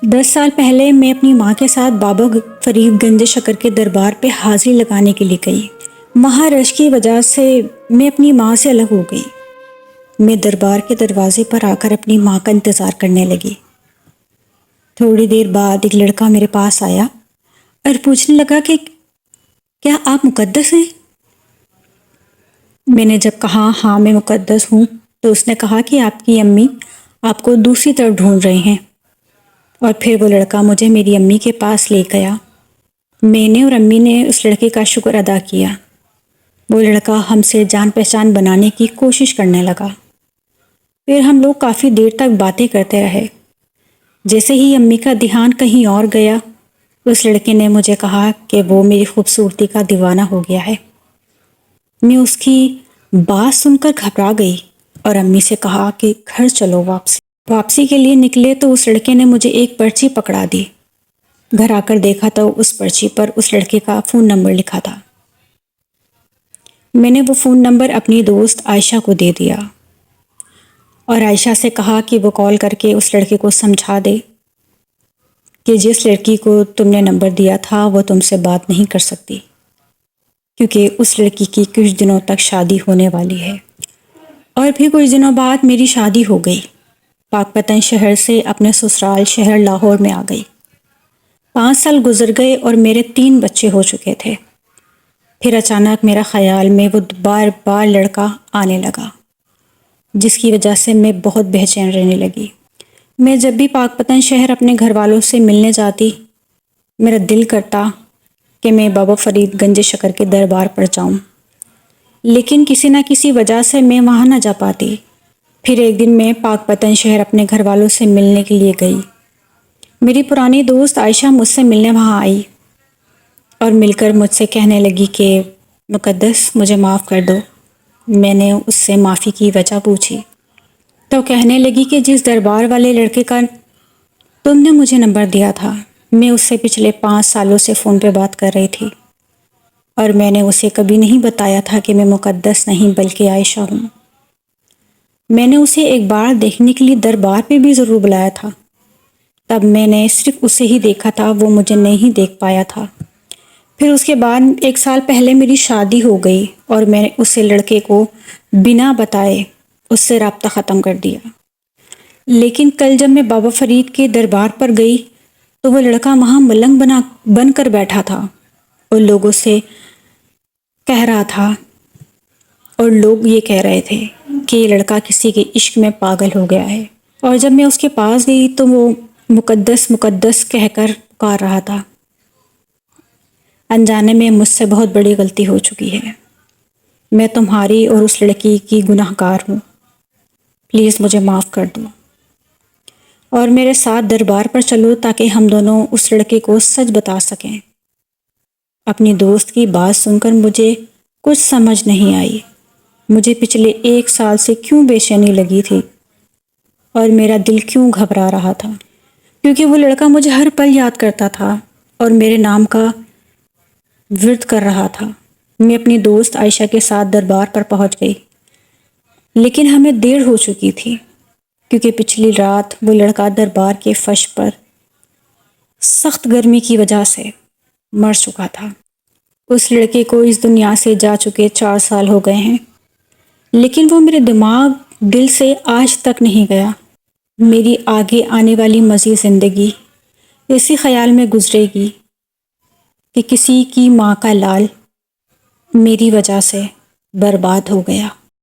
10 سال پہلے میں اپنی ماں کے ساتھ بابا فرید گنج شکر کے دربار پہ حاضری لگانے کے لیے گئی۔ وہاں رش کی وجہ سے میں اپنی ماں سے الگ ہو گئی۔ میں دربار کے دروازے پر آ کر اپنی ماں کا انتظار کرنے لگی۔ تھوڑی دیر بعد ایک لڑکا میرے پاس آیا اور پوچھنے لگا کہ کیا آپ مقدس ہیں؟ میں نے جب کہا ہاں میں مقدس ہوں تو اس نے کہا کہ آپ کی امی آپ کو دوسری طرف ڈھونڈ رہے ہیں، اور پھر وہ لڑکا مجھے میری امی کے پاس لے گیا۔ میں نے اور امی نے اس لڑکے کا شکر ادا کیا۔ وہ لڑکا ہم سے جان پہچان بنانے کی کوشش کرنے لگا۔ پھر ہم لوگ کافی دیر تک باتیں کرتے رہے۔ جیسے ہی امی کا دھیان کہیں اور گیا، اس لڑکے نے مجھے کہا کہ وہ میری خوبصورتی کا دیوانہ ہو گیا ہے۔ میں اس کی بات سن کر گھبرا گئی اور امی سے کہا کہ گھر چلو۔ واپسی کے لیے نکلے تو اس لڑکے نے مجھے ایک پرچی پکڑا دی۔ گھر آ کر دیکھا تو اس پرچی پر اس لڑکے کا فون نمبر لکھا تھا۔ میں نے وہ فون نمبر اپنی دوست عائشہ کو دے دیا اور عائشہ سے کہا کہ وہ کال کر کے اس لڑکے کو سمجھا دے کہ جس لڑکی کو تم نے نمبر دیا تھا وہ تم سے بات نہیں کر سکتی، کیونکہ اس لڑکی کی کچھ دنوں تک شادی ہونے والی ہے۔ اور پھر کچھ دنوں بعد میری شادی ہو گئی۔ پاک پتن شہر سے اپنے سسرال شہر لاہور میں آ گئی۔ 5 سال گزر گئے اور میرے 3 بچے ہو چکے تھے۔ پھر اچانک میرا خیال میں وہ بار بار لڑکا آنے لگا، جس کی وجہ سے میں بہت بے چین رہنے لگی۔ میں جب بھی پاک پتن شہر اپنے گھر والوں سے ملنے جاتی، میرا دل کرتا کہ میں بابا فرید گنج شکر کے دربار پر جاؤں، لیکن کسی نہ کسی وجہ سے میں وہاں نہ جا پاتی۔ پھر ایک دن میں پاک پتن شہر اپنے گھر والوں سے ملنے کے لیے گئی۔ میری پرانی دوست عائشہ مجھ سے ملنے وہاں آئی اور مل کر مجھ سے کہنے لگی کہ مقدس مجھے معاف کر دو۔ میں نے اس سے معافی کی وجہ پوچھی تو کہنے لگی کہ جس دربار والے لڑکے کا تم نے مجھے نمبر دیا تھا، میں اس سے پچھلے 5 سالوں سے فون پہ بات کر رہی تھی، اور میں نے اسے کبھی نہیں بتایا تھا کہ میں مقدس نہیں بلکہ عائشہ ہوں۔ میں نے اسے ایک بار دیکھنے کے لیے دربار پہ بھی ضرور بلایا تھا، تب میں نے صرف اسے ہی دیکھا تھا، وہ مجھے نہیں دیکھ پایا تھا۔ پھر اس کے بعد 1 سال پہلے میری شادی ہو گئی اور میں نے اسے لڑکے کو بنا بتائے اس سے رابطہ ختم کر دیا۔ لیکن کل جب میں بابا فرید کے دربار پر گئی تو وہ لڑکا وہاں ملنگ بن کر بیٹھا تھا اور لوگوں سے کہہ رہا تھا، اور لوگ یہ کہہ رہے تھے کہ یہ لڑکا کسی کے عشق میں پاگل ہو گیا ہے۔ اور جب میں اس کے پاس گئی تو وہ مقدس مقدس کہہ کر پکار رہا تھا۔ انجانے میں مجھ سے بہت بڑی غلطی ہو چکی ہے۔ میں تمہاری اور اس لڑکی کی گناہ گار ہوں۔ پلیز مجھے معاف کر دو اور میرے ساتھ دربار پر چلو تاکہ ہم دونوں اس لڑکے کو سچ بتا سکیں۔ اپنی دوست کی بات سن کر مجھے کچھ سمجھ نہیں آئی۔ مجھے پچھلے 1 سال سے کیوں بے چینی لگی تھی اور میرا دل کیوں گھبرا رہا تھا، کیونکہ وہ لڑکا مجھے ہر پل یاد کرتا تھا اور میرے نام کا ورد کر رہا تھا۔ میں اپنی دوست عائشہ کے ساتھ دربار پر پہنچ گئی، لیکن ہمیں دیر ہو چکی تھی کیونکہ پچھلی رات وہ لڑکا دربار کے فرش پر سخت گرمی کی وجہ سے مر چکا تھا۔ اس لڑکے کو اس دنیا سے جا چکے 4 سال ہو گئے ہیں، لیکن وہ میرے دل سے آج تک نہیں گیا۔ میری آگے آنے والی مزید زندگی اسی خیال میں گزرے گی کہ کسی کی ماں کا لال میری وجہ سے برباد ہو گیا۔